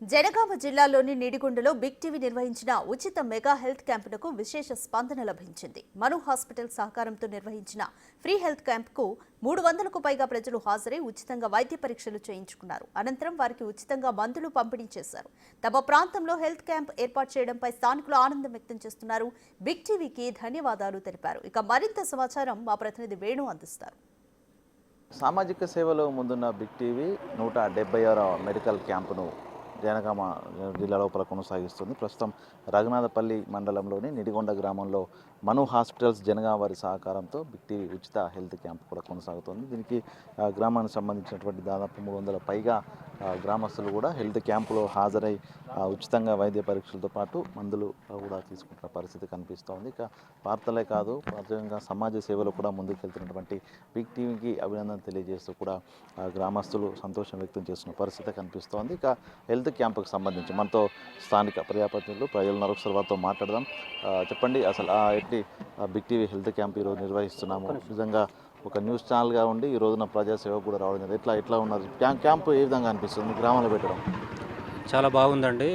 జనగామ జిల్లాలోని నిడిగొండలో big TV నిర్వహించిన ఉచిత మెగా హెల్త్ క్యాంపునకు విశేష స్పందన లభించింది. మను హాస్పిటల్ సహకారంతో నిర్వహించిన ఫ్రీ హెల్త్ క్యాంపుకు 300కు పైగా ప్రజలు హాజరై ఉచితంగా వైద్య పరీక్షలు చేయించుకున్నారు. అనంతరం వారికి ఉచితంగా మందులు పంపిణీ చేశారు. తమ ప్రాంతంలో హెల్త్ క్యాంప్ ఏర్పాటు చేయడంపై స్థానికులు ఆనందం వ్యక్తం చేస్తున్నారు. బిగ్ టీవీకి ధన్యవాదాలు తెలిపారు. ఇక మరింత సమాచారం మా ప్రతినిధి వేణు అందిస్తారు. సామాజిక సేవలో ముందున్న బిగ్ టీవీ 176వ మెడికల్ క్యాంపును జనగామ జిల్లా లోపల కొనసాగిస్తుంది. ప్రస్తుతం రఘునాథపల్లి మండలంలోని నిడిగొండ గ్రామంలో మను హాస్పిటల్స్ జనగామ వారి సహకారంతో బిగ్ టీవీ ఉచిత హెల్త్ క్యాంప్ కూడా కొనసాగుతుంది. దీనికి గ్రామానికి సంబంధించినటువంటి దాదాపు 300 పైగా గ్రామస్తులు కూడా హెల్త్ క్యాంపులో హాజరై ఉచితంగా వైద్య పరీక్షలతో పాటు మందులు కూడా తీసుకుంటున్న పరిస్థితి కనిపిస్తోంది. ఇక వార్తలే కాదు, ప్రత్యేకంగా సమాజ సేవలో కూడా ముందుకెళ్తున్నటువంటి బిగ్ టీవీకి అభినందన తెలియజేస్తూ కూడా గ్రామస్తులు సంతోషం వ్యక్తం చేస్తున్న పరిస్థితి కనిపిస్తోంది. ఇక హెల్త్ క్యాంపుకు సంబంధించి మనతో స్థానిక ప్రజాప్రతినిధులు ప్రజలు ఒకసారి వారితో మాట్లాడదాం. చెప్పండి, అసలు ఎట్టి బిగ్ టీవీ హెల్త్ క్యాంప్ ఈరోజు నిర్వహిస్తున్నాము. నిజంగా ఒక న్యూస్ ఛానల్గా ఉండి ఈ రోజున ప్రజాసేవ కూడా రావడం ఎట్లా ఉన్నారు? క్యాంపు ఏ విధంగా అనిపిస్తుంది గ్రామంలో పెట్టడం? చాలా బాగుందండి.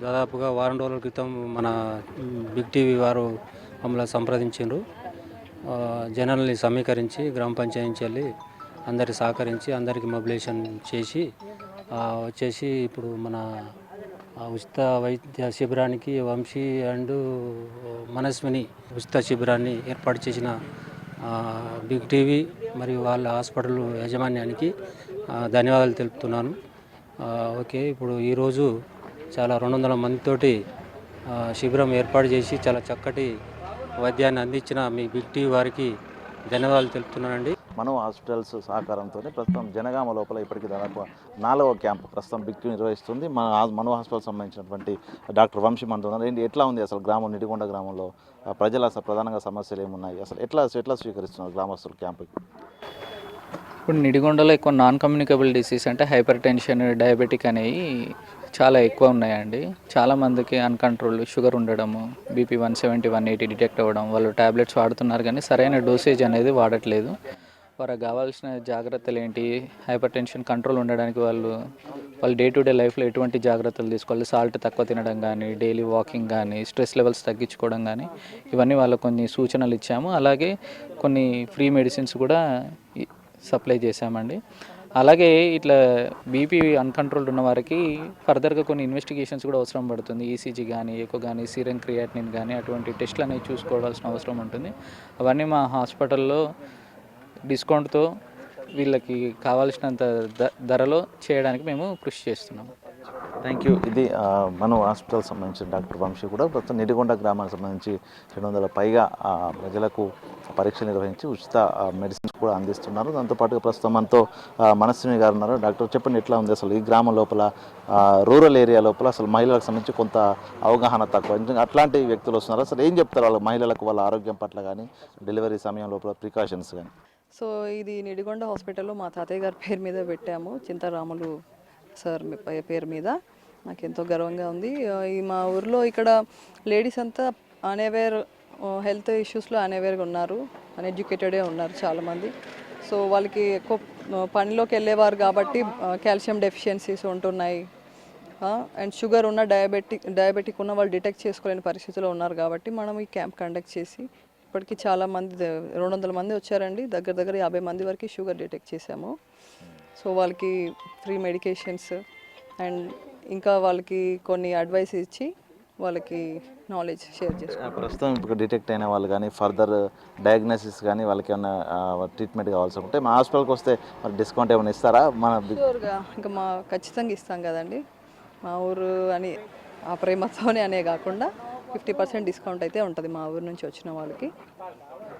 దాదాపుగా వారం రోజుల క్రితం మన బిగ్ టీవీ వారు మమ్మల్ని సంప్రదించారు. జనాల్ని సమీకరించి గ్రామ పంచాయతీ నుంచి వెళ్ళి అందరికి సహకరించి అందరికి మొబిలైజేషన్ చేసి వచ్చేసి ఇప్పుడు మన ఉచిత వైద్య శిబిరానికి వంశీ అండ్ మనస్విని ఉచిత శిబిరాన్ని ఏర్పాటు చేసిన బిగ్ టీవీ మరియు వాళ్ళ హాస్పిటల్ యాజమాన్యానికి ధన్యవాదాలు తెలుపుతున్నాను. ఓకే, ఇప్పుడు ఈరోజు చాలా 200 మందితోటి శిబిరం ఏర్పాటు చేసి చాలా చక్కటి వైద్యాన్ని అందించిన మీ బిగ్ టీవీ వారికి ధన్యవాదాలు తెలుపుతున్నానండి. మను హాస్పిటల్స్ సహకారంతో ప్రస్తుతం జనగామ లోపల ఇప్పటికీ దాదాపు 4వ క్యాంపు ప్రస్తుతం బిగ్ టీవీ నిర్వహిస్తుంది. మను హాస్పిటల్ సంబంధించినటువంటి డాక్టర్ వంశీ మనతో ఎట్లా ఉంది అసలు గ్రామం నిడిగొండ గ్రామంలో ప్రజల అసలు ప్రధానంగా సమస్యలు ఏమున్నాయి, అసలు ఎట్లా స్వీకరిస్తున్నారు గ్రామస్తులు క్యాంపుకి? ఇప్పుడు నిడిగొండలో ఎక్కువ నాన్ కమ్యూనికబుల్ డిసీజ్ అంటే హైపర్ టెన్షన్, డయాబెటిక్ అనేవి చాలా ఎక్కువ ఉన్నాయండి. చాలామందికి అన్కంట్రోల్ షుగర్ ఉండడము, బీపీ 170, 180 డిటెక్ట్ అవ్వడం, వాళ్ళు ట్యాబ్లెట్స్ వాడుతున్నారు కానీ సరైన డోసేజ్ అనేది వాడట్లేదు. వారికి కావాల్సిన జాగ్రత్తలు ఏంటి, హైపర్ టెన్షన్ కంట్రోల్ ఉండడానికి వాళ్ళు డే టు డే లైఫ్లో ఎటువంటి జాగ్రత్తలు తీసుకోవాలి, సాల్ట్ తక్కువ తినడం కానీ, డైలీ వాకింగ్ కానీ, స్ట్రెస్ లెవెల్స్ తగ్గించుకోవడం కానీ, ఇవన్నీ వాళ్ళకు కొన్ని సూచనలు ఇచ్చాము. అలాగే కొన్ని ఫ్రీ మెడిసిన్స్ కూడా సప్లై చేశామండి. అలాగే ఇట్లా బీపీ అన్కంట్రోల్డ్ ఉన్న వారికి ఫర్దర్గా కొన్ని ఇన్వెస్టిగేషన్స్ కూడా అవసరం పడుతుంది. ఈసీజీ కానీ, ఎకో కానీ, సీరం క్రియాటినిన్ కానీ అటువంటి టెస్టులు అనేవి చూసుకోవాల్సిన అవసరం ఉంటుంది. అవన్నీ మా హాస్పిటల్లో డిస్కౌంట్తో వీళ్ళకి కావాల్సినంత ధరలో చేయడానికి మేము కృషి చేస్తున్నాము. Thank you. ఇది మను హాస్పిటల్ సంబంధించిన డాక్టర్ వంశీ కూడా ప్రస్తుతం నిడిగొండ గ్రామానికి సంబంధించి 200 పైగా ప్రజలకు పరీక్షలు నిర్వహించి ఉచిత మెడిసిన్స్ కూడా అందిస్తున్నారు. దాంతోపాటుగా ప్రస్తుతం మనతో మనస్విని గారు ఉన్నారు. డాక్టర్ చెప్పండి, ఎట్లా ఉంది అసలు ఈ గ్రామం లోపల రూరల్ ఏరియా లోపల అసలు మహిళలకు సంబంధించి కొంత అవగాహన తక్కువ, అట్లాంటి వ్యక్తులు వస్తున్నారు. అసలు ఏం చెప్తారు వాళ్ళ మహిళలకు వాళ్ళ ఆరోగ్యం పట్ల కానీ, డెలివరీ సమయం లోపల ప్రికాషన్స్ కానీ? సో ఇది నిడిగొండ హాస్పిటల్లో మా తాతయ్య గారి పేరు మీద పెట్టాము, చింతారాములు సార్ పేరు మీద. నాకు ఎంతో గర్వంగా ఉంది. ఈ మా ఊర్లో ఇక్కడ లేడీస్ అంతా అన్అవేర్, హెల్త్ ఇష్యూస్లో అన్అవేర్గా ఉన్నారు, అన్ఎడ్యుకేటెడే ఉన్నారు చాలామంది. సో వాళ్ళకి ఎక్కువ పనిలోకి వెళ్ళేవారు కాబట్టి కాల్షియం డెఫిషియన్సీస్ ఉంటున్నాయి. అండ్ షుగర్ ఉన్న, డయాబెటిక్ ఉన్న వాళ్ళు డిటెక్ట్ చేసుకోలేని పరిస్థితిలో ఉన్నారు. కాబట్టి మనం ఈ క్యాంప్ కండక్ట్ చేసి ఇప్పటికీ చాలామంది 200 మంది వచ్చారండి. దగ్గర 50 మంది వరకు షుగర్ డిటెక్ట్ చేశాము. సో వాళ్ళకి ఫ్రీ మెడికేషన్స్ అండ్ ఇంకా వాళ్ళకి కొన్ని అడ్వైస్ ఇచ్చి వాళ్ళకి నాలెడ్జ్ షేర్ చేస్తాం. ప్రస్తుతం ఇప్పుడు డిటెక్ట్ అయిన వాళ్ళు కానీ ఫర్దర్ డయాగ్నోసిస్ కానీ వాళ్ళకి ఏమైనా ట్రీట్మెంట్ కావాల్సి ఉంటే మా హాస్పిటల్కి వస్తే మరి డిస్కౌంట్ ఏమైనా ఇస్తారా? షూర్గా ఇంకా ఖచ్చితంగా ఇస్తాం కదండి. మా ఊరు అని ఆ ప్రేమతోనే అనే కాకుండా 50% డిస్కౌంట్ అయితే ఉంటుంది మా ఊరు నుంచి వచ్చిన వాళ్ళకి.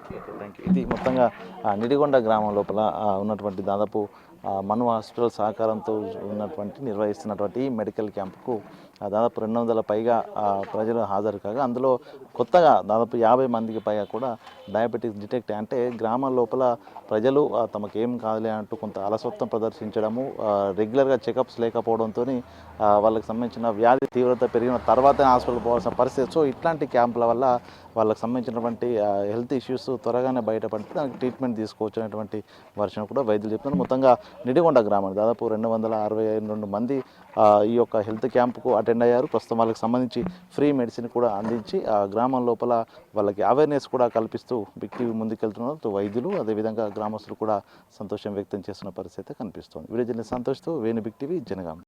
Thank you. ఇది మొత్తంగా నిడిగొండ గ్రామం లోపల ఉన్నటువంటి దాదాపు మను హాస్పిటల్ సహకారంతో నిర్వహిస్తున్నటువంటి మెడికల్ క్యాంపుకు దాదాపు 200 పైగా ప్రజలు హాజరు కాగా అందులో కొత్తగా దాదాపు 50 మందికి పైగా కూడా డయాబెటిక్స్ డిటెక్ట్ అంటే గ్రామాల లోపల ప్రజలు తమకు ఏం కాదులే అంటూ కొంత అలసత్వం ప్రదర్శించడము, రెగ్యులర్గా చెకప్స్ లేకపోవడంతో వాళ్ళకి సంబంధించిన వ్యాధి తీవ్రత పెరిగిన తర్వాత హాస్పిటల్ పోవాల్సిన పరిస్థితి. సో ఇట్లాంటి క్యాంపుల వల్ల వాళ్ళకి సంబంధించినటువంటి హెల్త్ ఇష్యూస్ త్వరగానే బయటపడితే దానికి ట్రీట్మెంట్ తీసుకోవచ్చు అనేటువంటి వర్షం కూడా వైద్యులు చెప్తున్నారు. మొత్తంగా నిడిగొండ గ్రామానికి దాదాపు 262 మంది ఈ యొక్క హెల్త్ క్యాంప్కు అటెండ్ అయ్యారు. ప్రస్తుతం వాళ్ళకి సంబంధించి ఫ్రీ మెడిసిన్ కూడా అందించి ఆ గ్రామం లోపల వాళ్ళకి అవేర్నెస్ కూడా కల్పిస్తూ బిగ్ టీవీ ముందుకెళ్తున్నారు. వైద్యులు అదేవిధంగా గ్రామస్తులు కూడా సంతోషం వ్యక్తం చేస్తున్న పరిస్థితి కనిపిస్తోంది. వీడియో జర్నలిస్ట్ సంతోష్తో వేణు, బిగ్ టీవీ, జనగాం.